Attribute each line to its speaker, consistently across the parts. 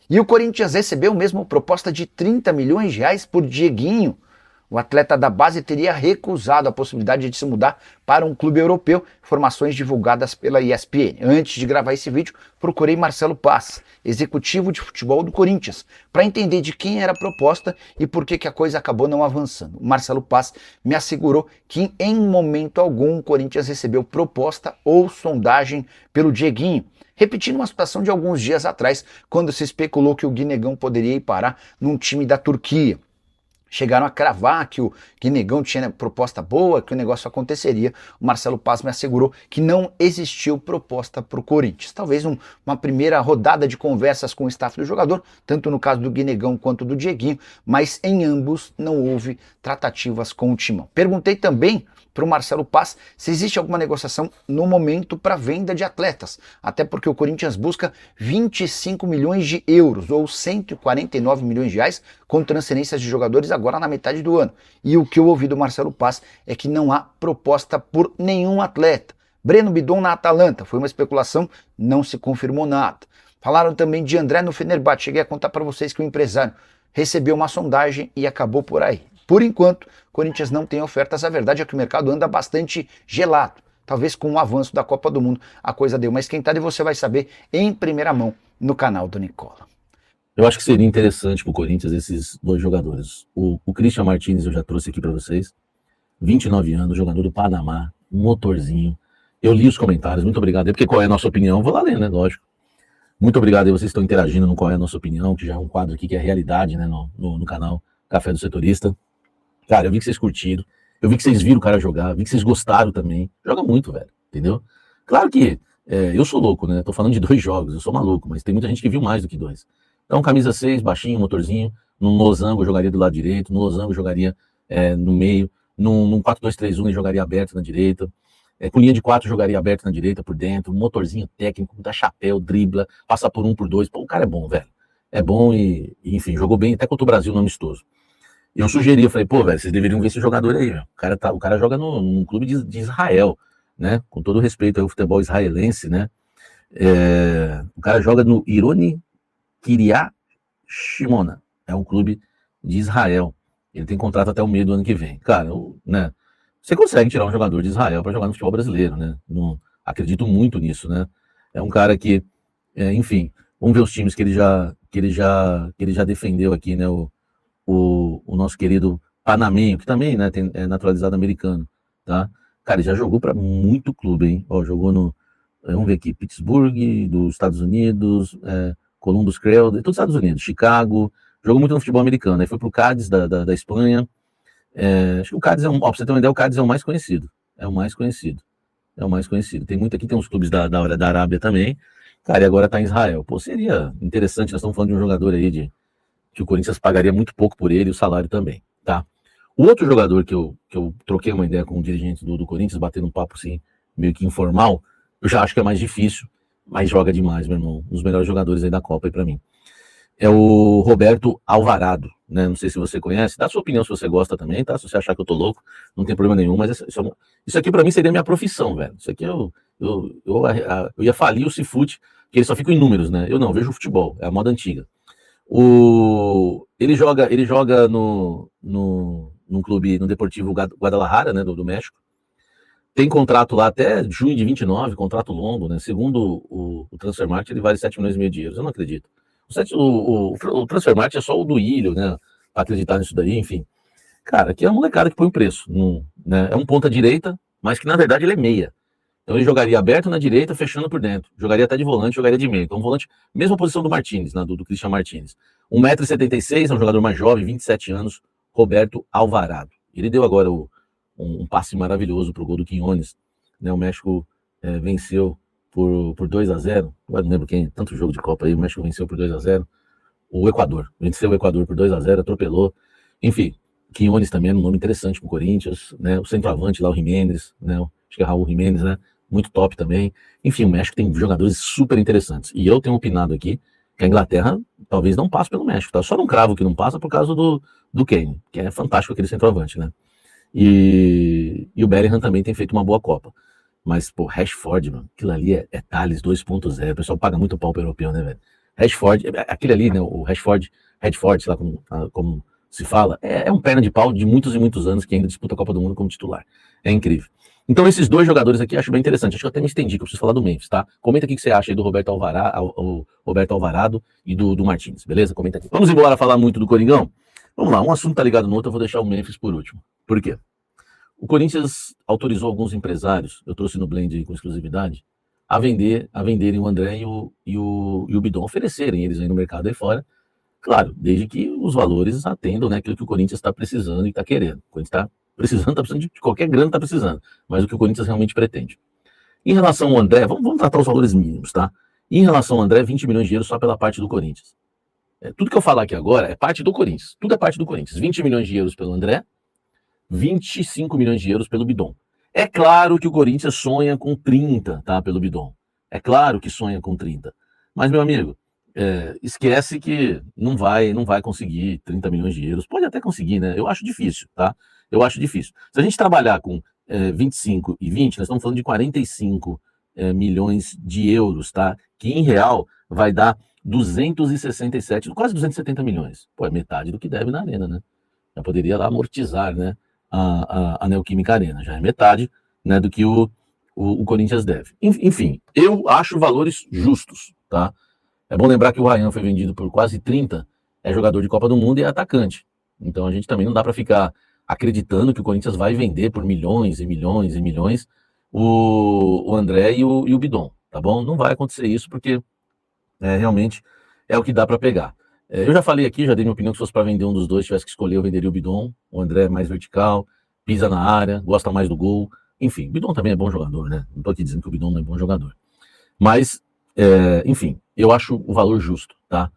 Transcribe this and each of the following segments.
Speaker 1: E o Corinthians recebeu mesmo proposta de 30 milhões de reais por Dieguinho. O atleta da base teria recusado a possibilidade de se mudar para um clube europeu, informações divulgadas pela ESPN. Antes de gravar esse vídeo, procurei Marcelo Paz, executivo de futebol do Corinthians, para entender de quem era a proposta e por que a coisa acabou não avançando. O Marcelo Paz me assegurou que em momento algum o Corinthians recebeu proposta ou sondagem pelo Dieguinho, repetindo uma situação de alguns dias atrás, quando se especulou que o Guinegão poderia ir parar num time da Turquia. Chegaram a cravar que o Guinegão tinha proposta boa, que o negócio aconteceria. O Marcelo Paz me assegurou que não existiu proposta para o Corinthians. Talvez uma primeira rodada de conversas com o staff do jogador, tanto no caso do Guinegão quanto do Dieguinho, mas em ambos não houve tratativas com o Timão. Perguntei também para o Marcelo Paz se existe alguma negociação no momento para venda de atletas, até porque o Corinthians busca 25 milhões de euros ou 149 milhões de reais com transferências de jogadores agora na metade do ano. E o que eu ouvi do Marcelo Paz é que não há proposta por nenhum atleta. Breno Bidon na Atalanta, foi uma especulação, não se confirmou nada. Falaram também de André no Fenerbahçe, cheguei a contar para vocês que o empresário recebeu uma sondagem e acabou por aí. Por enquanto, o Corinthians não tem ofertas, a verdade é que o mercado anda bastante gelado. Talvez com o avanço da Copa do Mundo a coisa deu uma esquentada e você vai saber em primeira mão no canal do Nicola.
Speaker 2: Eu acho que seria interessante para o Corinthians esses dois jogadores. O Christian Martins eu já trouxe aqui para vocês, 29 anos, jogador do Panamá, motorzinho. Eu li os comentários, muito obrigado. É porque qual é a nossa opinião? Vou lá ler, né? Lógico. Muito obrigado aí, vocês estão interagindo no qual é a nossa opinião, que já é um quadro aqui que é realidade, né? No canal Café do Setorista. Cara, eu vi que vocês curtiram, eu vi que vocês viram o cara jogar, vi que vocês gostaram também. Joga muito, velho, entendeu? Claro que eu sou louco, né? Tô falando de 2 jogos, eu sou maluco, mas tem muita gente que viu mais do que 2. Então, camisa 6, baixinho, motorzinho, no losango eu jogaria do lado direito, no losango eu jogaria no meio, num 4-2-3-1 ele jogaria aberto na direita, com linha de 4 jogaria aberto na direita por dentro, motorzinho técnico, dá chapéu, dribla, passa por 1, por 2. Pô, o cara é bom, velho. É bom e enfim, jogou bem até contra o Brasil no amistoso. Eu sugeri, eu falei, pô, velho, vocês deveriam ver esse jogador aí, velho. O cara joga num clube de Israel, né? Com todo respeito ao futebol israelense, né? O cara joga no Ironi Kiryat Shimona, é um clube de Israel. Ele tem contrato até o meio do ano que vem. Cara, né? Você consegue tirar um jogador de Israel para jogar no futebol brasileiro, né? Não, acredito muito nisso, né? É um cara que, enfim, vamos ver os times que ele já defendeu aqui, né? O nosso querido Panamenho, que também, né, é naturalizado americano, tá? Cara, ele já jogou para muito clube, hein? Ó, jogou no, vamos ver aqui, Pittsburgh, dos Estados Unidos, Columbus Crew, de todos os Estados Unidos, Chicago, jogou muito no futebol americano, aí foi pro Cádiz da Espanha. Acho que o Cádiz pra você ter uma ideia, o Cádiz é o mais conhecido, tem muito aqui, tem uns clubes da Arábia também, cara, e agora tá em Israel. Pô, seria interessante, nós estamos falando de um jogador aí que o Corinthians pagaria muito pouco por ele e o salário também, tá? O outro jogador que eu troquei uma ideia com o dirigente do Corinthians, batendo um papo assim, meio que informal, eu já acho que é mais difícil, mas joga demais, meu irmão. Um dos melhores jogadores aí da Copa aí pra mim. É o Roberto Alvarado, né? Não sei se você conhece, dá a sua opinião se você gosta também, tá? Se você achar que eu tô louco, não tem problema nenhum, mas isso aqui pra mim seria minha profissão, velho. Isso aqui eu ia falir o Cifute, porque ele só fica em números, né? Eu não, vejo futebol, é a moda antiga. Ele joga num clube, no Deportivo Guadalajara, né, do México. Tem contrato lá até junho de 29, contrato longo, né? Segundo o Transfermarkt, ele vale 7 milhões e meio de euros. Eu não acredito. O Transfermarkt é só o do Ilho, né? Pra acreditar nisso daí, enfim. Cara, aqui é uma molecada que põe um preço. Né? É um ponta-direita, mas que na verdade ele é meia. Então ele jogaria aberto na direita, fechando por dentro. Jogaria até de volante, jogaria de meio. Então volante, mesma posição do Martins, né, do Christian Martins. 1,76 m, é um jogador mais jovem, 27 anos, Roberto Alvarado. Ele deu agora um passe maravilhoso para o gol do Quiñones. Né, o México venceu por 2-0. Eu não lembro quem, tanto jogo de Copa aí, o México venceu por 2-0. O Equador, venceu o Equador por 2-0, atropelou. Enfim, Quiñones também é um nome interessante para o Corinthians, né? O centroavante lá, o Jiménez, né? Acho que é Raul Jiménez, né? Muito top também. Enfim, o México tem jogadores super interessantes. E eu tenho opinado aqui que a Inglaterra talvez não passe pelo México, tá? Só não cravo que não passa por causa do Kane, que é fantástico aquele centroavante, né? E o Bellingham também tem feito uma boa Copa. Mas, pô, Rashford, mano, aquilo ali é Thales 2.0. O pessoal paga muito pau pro europeu, né, velho? Rashford, aquele ali, né, o Rashford, sei lá como se fala, é um perna de pau de muitos e muitos anos que ainda disputa a Copa do Mundo como titular. É incrível. Então esses dois jogadores aqui acho bem interessante. Acho que eu até me estendi, que eu preciso falar do Memphis, tá? Comenta aqui o que você acha aí do Roberto Alvarado e do Martins, beleza? Comenta aqui. Vamos embora falar muito do Coringão? Vamos lá, um assunto tá ligado no outro, eu vou deixar o Memphis por último. Por quê? O Corinthians autorizou alguns empresários, eu trouxe no Blend aí com exclusividade, a venderem o André e o Bidon, oferecerem eles aí no mercado aí fora. Claro, desde que os valores atendam, né, aquilo que o Corinthians está precisando e está querendo. O Corinthians está precisando de qualquer grana, está precisando, mas o que o Corinthians realmente pretende. Em relação ao André, vamos tratar os valores mínimos, tá? Em relação ao André, 20 milhões de euros só pela parte do Corinthians. Tudo que eu falar aqui agora é parte do Corinthians. Tudo é parte do Corinthians. 20 milhões de euros pelo André, 25 milhões de euros pelo Bidon. É claro que o Corinthians sonha com 30, tá, pelo Bidon. É claro que sonha com 30. Mas, meu amigo, esquece que não vai conseguir 30 milhões de euros. Pode até conseguir, né? Eu acho difícil, tá? Eu acho difícil. Se a gente trabalhar com 25 e 20, nós estamos falando de 45 milhões de euros, tá? Que em real vai dar 267, quase 270 milhões. Pô, é metade do que deve na Arena, né? Já poderia lá amortizar, né? A Neoquímica Arena. Já é metade, né, do que o Corinthians deve. Enfim, eu acho valores justos, tá? É bom lembrar que o Ryan foi vendido por quase 30, é jogador de Copa do Mundo e é atacante. Então a gente também não dá para ficar acreditando que o Corinthians vai vender por milhões e milhões e milhões o André e o Bidon, tá bom? Não vai acontecer isso porque realmente é o que dá para pegar. Eu já falei aqui, já dei minha opinião que se fosse para vender um dos dois, tivesse que escolher, eu venderia o Bidon. O André é mais vertical, pisa na área, gosta mais do gol. Enfim, o Bidon também é bom jogador, né? Não estou aqui dizendo que o Bidon não é bom jogador. Mas, enfim, eu acho o valor justo, tá?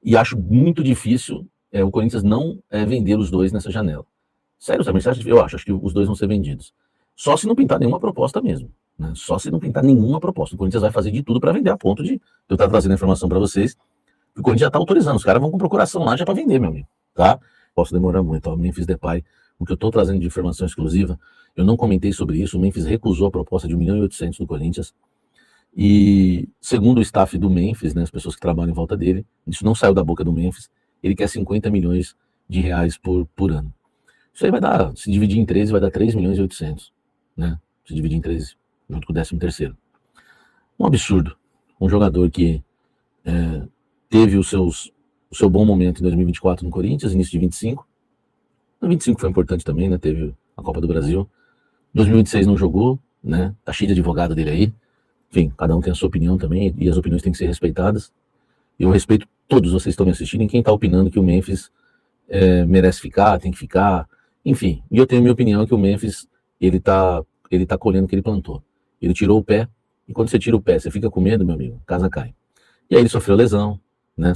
Speaker 2: E acho muito difícil o Corinthians não vender os dois nessa janela. Sério, também, eu acho que os dois vão ser vendidos. Só se não pintar nenhuma proposta mesmo. Né? Só se não pintar nenhuma proposta. O Corinthians vai fazer de tudo para vender, a ponto de eu estar trazendo a informação para vocês. O Corinthians já está autorizando. Os caras vão com procuração lá já para vender, meu amigo. Tá? Posso demorar muito. O Memphis Depay, o que eu estou trazendo de informação exclusiva, eu não comentei sobre isso. O Memphis recusou a proposta de 1.800.000 do Corinthians. E, segundo o staff do Memphis, né, as pessoas que trabalham em volta dele, isso não saiu da boca do Memphis, ele quer 50 milhões de reais por ano. Isso aí vai dar, se dividir em 13, vai dar 3.800.000, né? Se dividir em 13, junto com o 13º. Um absurdo. Um jogador que teve o seu bom momento em 2024 no Corinthians, início de 25. 25 foi importante também, né? Teve a Copa do Brasil. 2026 não jogou, né? Tá cheio de advogado dele aí. Enfim, cada um tem a sua opinião também, e as opiniões têm que ser respeitadas. Eu respeito todos vocês que estão me assistindo, e quem está opinando que o Memphis merece ficar, tem que ficar, enfim. E eu tenho a minha opinião que o Memphis, ele tá colhendo o que ele plantou. Ele tirou o pé, e quando você tira o pé, você fica com medo, meu amigo, a casa cai. E aí ele sofreu lesão, né?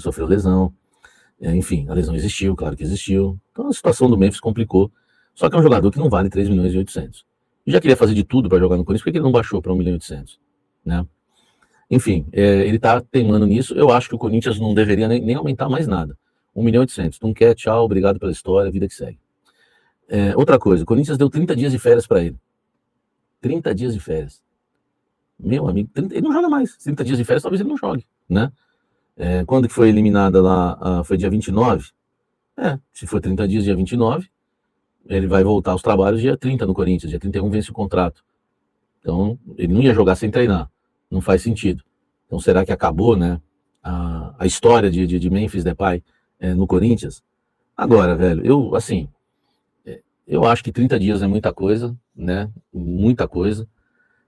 Speaker 2: Enfim, a lesão existiu, claro que existiu. Então a situação do Memphis complicou. Só que é um jogador que não vale 3.800.000. E já queria fazer de tudo para jogar no Corinthians, por que ele não baixou para 1.800.000? Né? Enfim, ele está teimando nisso. Eu acho que o Corinthians não deveria nem aumentar mais nada. 1.800.000. Não quer, tchau, obrigado pela história, vida que segue. Outra coisa, o Corinthians deu 30 dias de férias para ele. 30 dias de férias. Meu amigo, ele não joga mais. 30 dias de férias, talvez ele não jogue. Né? Quando que foi eliminada lá? Foi dia 29? Se for 30 dias, dia 29, ele vai voltar aos trabalhos dia 30 no Corinthians. Dia 31 vence o contrato. Então, ele não ia jogar sem treinar. Não faz sentido. Então, será que acabou, né, a história de Memphis Depay no Corinthians? Agora, velho, eu acho que 30 dias é muita coisa, né? Muita coisa.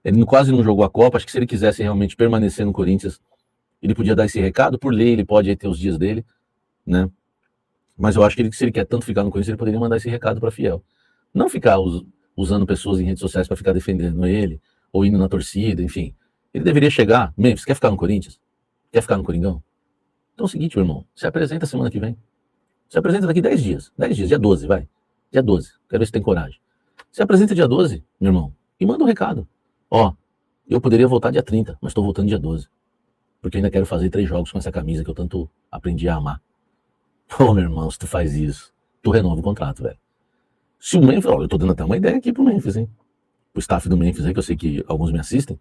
Speaker 2: Ele quase não jogou a Copa. Acho que se ele quisesse realmente permanecer no Corinthians, ele podia dar esse recado. Por lei, ele pode ter os dias dele, né? Mas eu acho que se ele quer tanto ficar no Corinthians, ele poderia mandar esse recado para Fiel. Não ficar usando pessoas em redes sociais para ficar defendendo ele, ou indo na torcida, enfim. Ele deveria chegar, Memphis, quer ficar no Corinthians? Quer ficar no Coringão? Então é o seguinte, meu irmão, se apresenta semana que vem. Se apresenta daqui 10 dias. 10 dias, dia 12, vai. Dia 12, quero ver se tem coragem. Se apresenta dia 12, meu irmão, e manda um recado. Ó, eu poderia voltar dia 30, mas estou voltando dia 12. Porque eu ainda quero fazer 3 jogos com essa camisa que eu tanto aprendi a amar. Pô, meu irmão, se tu faz isso, tu renova o contrato, velho. Se o Memphis, eu tô dando até uma ideia aqui pro Memphis, hein? O staff do Memphis aí, que eu sei que alguns me assistem.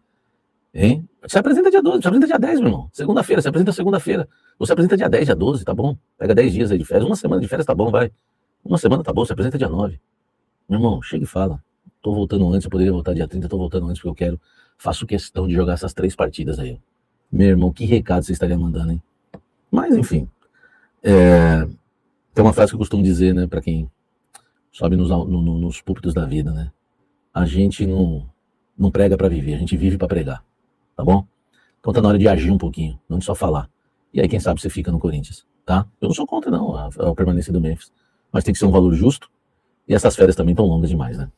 Speaker 2: Hein? Você apresenta dia 12, você apresenta dia 10, meu irmão. Segunda-feira, você apresenta segunda-feira. Você apresenta dia 10, dia 12, tá bom? Pega 10 dias aí de férias. Uma semana de férias tá bom, vai. Uma semana tá bom, você apresenta dia 9. Meu irmão, chega e fala. Tô voltando antes, eu poderia voltar dia 30, tô voltando antes porque eu quero. Faço questão de jogar essas 3 partidas aí. Meu irmão, que recado você estaria mandando, hein? Mas, enfim. Tem uma frase que eu costumo dizer, né, pra quem sobe nos púlpitos da vida, né? A gente não prega pra viver, a gente vive pra pregar. Tá bom? Então tá na hora de agir um pouquinho, não de só falar. E aí, quem sabe você fica no Corinthians, tá? Eu não sou contra, não, a permanência do Memphis. Mas tem que ser um valor justo. E essas férias também estão longas demais, né?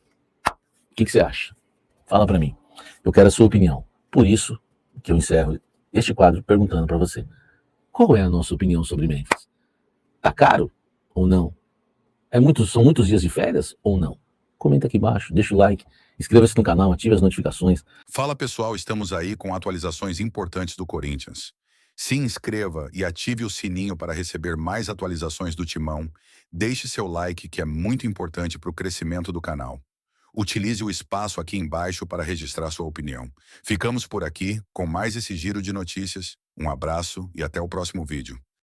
Speaker 2: O que você acha? Fala pra mim. Eu quero a sua opinião. Por isso que eu encerro este quadro perguntando pra você. Qual é a nossa opinião sobre Memphis? Tá caro ou não? São muitos dias de férias ou não? Comenta aqui embaixo, deixa o like, inscreva-se no canal, ative as notificações.
Speaker 3: Fala pessoal, estamos aí com atualizações importantes do Corinthians. Se inscreva e ative o sininho para receber mais atualizações do Timão. Deixe seu like, que é muito importante para o crescimento do canal. Utilize o espaço aqui embaixo para registrar sua opinião. Ficamos por aqui com mais esse giro de notícias. Um abraço e até o próximo vídeo.